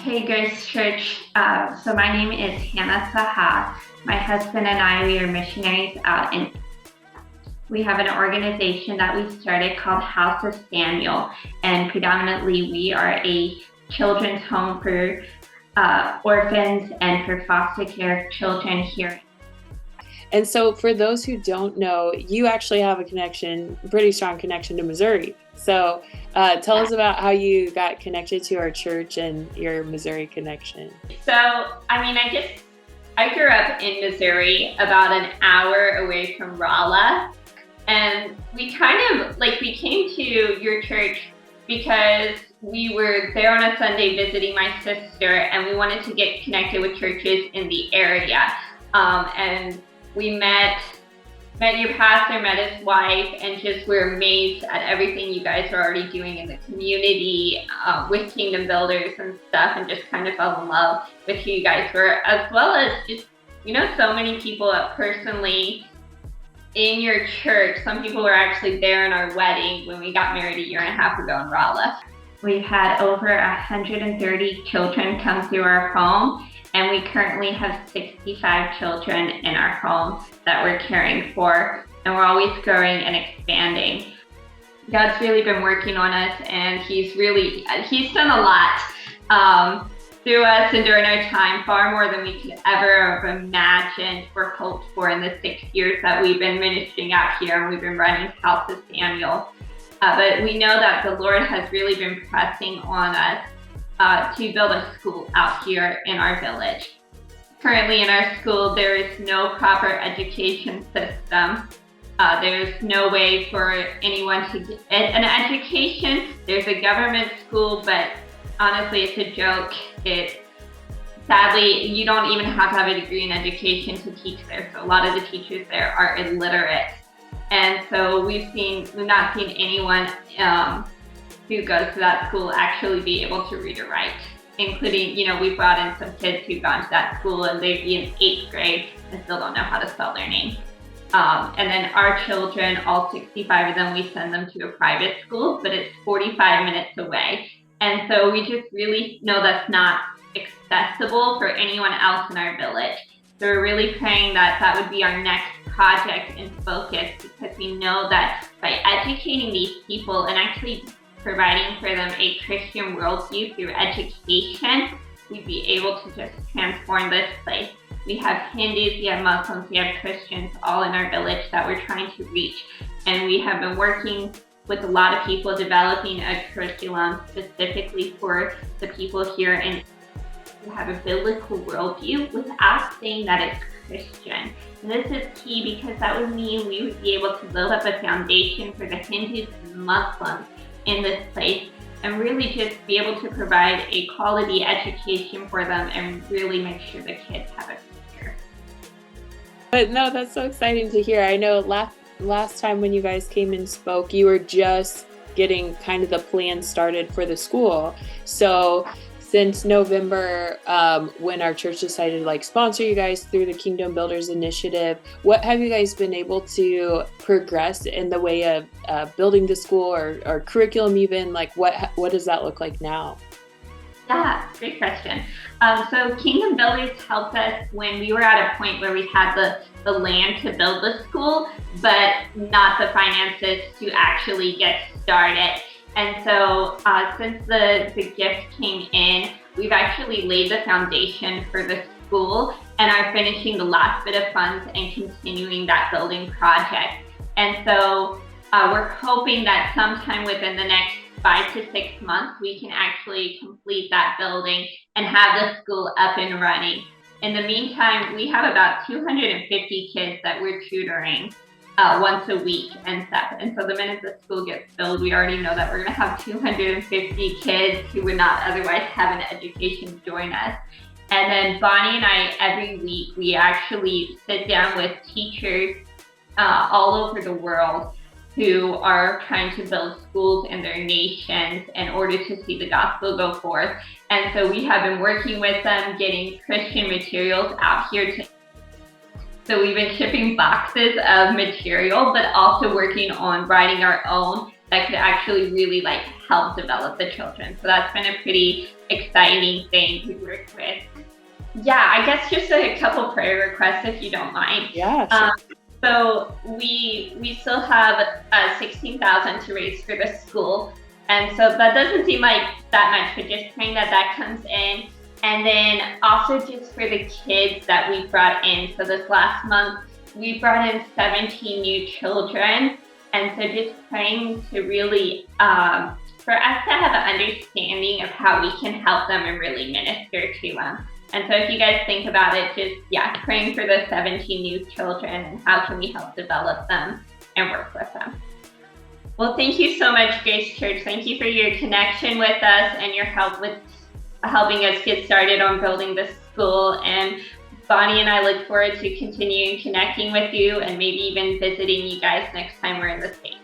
Hey, Grace Church. So my name is Hannah Saha. My husband and I, we are missionaries out in. We have an organization that we started called House of Samuel, and predominantly we are a children's home for orphans and for foster care children here. And so for those who don't know, you actually have a connection, pretty strong connection to Missouri. So tell us about how you got connected to our church and your Missouri connection. So, I grew up in Missouri, about an hour away from Rolla. And we came to your church because we were there on a Sunday visiting my sister, and we wanted to get connected with churches in the area. And we met your pastor, met his wife, and just were amazed at everything you guys are already doing in the community with Kingdom Builders and stuff, and just kind of fell in love with who you guys were, as well as just, so many people personally in your church. Some people were actually there in our wedding when we got married a year and a half ago in Rolla. We've had over 130 children come through our home, and we currently have 65 children in our home that we're caring for, and we're always growing and expanding. God's really been working on us, and He's done a lot through us and during our time, far more than we could ever have imagined or hoped for in the 6 years that we've been ministering out here, and we've been running House of Samuel. But we know that the Lord has really been pressing on us to build a school out here in our village. Currently in our school, there is no proper education system. There's no way for anyone to get an education. There's a government school, but honestly, it's a joke. Sadly, you don't even have to have a degree in education to teach there. So a lot of the teachers there are illiterate. And so we've not seen anyone who goes to that school actually be able to read or write, including, we brought in some kids who've gone to that school and they'd be in 8th grade and still don't know how to spell their name. And then our children, all 65 of them, we send them to a private school, but it's 45 minutes away. And so we just really know that's not accessible for anyone else in our village. So we're really praying that that would be our next project and focus, because we know that by educating these people and actually providing for them a Christian worldview through education, we'd be able to just transform this place. We have Hindus, we have Muslims, we have Christians all in our village that we're trying to reach. And we have been working with a lot of people developing a curriculum specifically for the people here and to have a biblical worldview without saying that it's Christian. And this is key, because that would mean we would be able to build up a foundation for the Hindus and Muslims in this place, and really just be able to provide a quality education for them and really make sure the kids have a future. But no, that's so exciting to hear. I know last time when you guys came and spoke, you were just getting kind of the plan started for the school. So since November, when our church decided to sponsor you guys through the Kingdom Builders initiative, what have you guys been able to progress in the way of building the school or curriculum even? What does that look like now? Yeah, great question. So Kingdom Builders helped us when we were at a point where we had the land to build the school, but not the finances to actually get started. And so since the gift came in, we've actually laid the foundation for the school and are finishing the last bit of funds and continuing that building project. And so we're hoping that sometime within the next 5 to 6 months, we can actually complete that building and have the school up and running. In the meantime, we have about 250 kids that we're tutoring once a week and stuff. And so the minute the school gets filled, we already know that we're going to have 250 kids who would not otherwise have an education join us. And then Bonnie and I, every week, we actually sit down with teachers all over the world who are trying to build schools in their nations in order to see the gospel go forth. And so we have been working with them, getting Christian materials out here So we've been shipping boxes of material, but also working on writing our own that could actually really like help develop the children. So that's been a pretty exciting thing to work with. Yeah, I guess just a couple prayer requests if you don't mind. Yeah, sure. So we still have 16,000 to raise for the school, and so that doesn't seem like that much, but just praying that that comes in, and then also just for the kids that we brought in. So this last month we brought in 17 new children, and so just praying to really for us to have an understanding of how we can help them and really minister to them. And so if you guys think about it, just, praying for the 17 new children and how can we help develop them and work with them. Well, thank you so much, Grace Church. Thank you for your connection with us and your help with helping us get started on building this school. And Bonnie and I look forward to continuing connecting with you and maybe even visiting you guys next time we're in the States.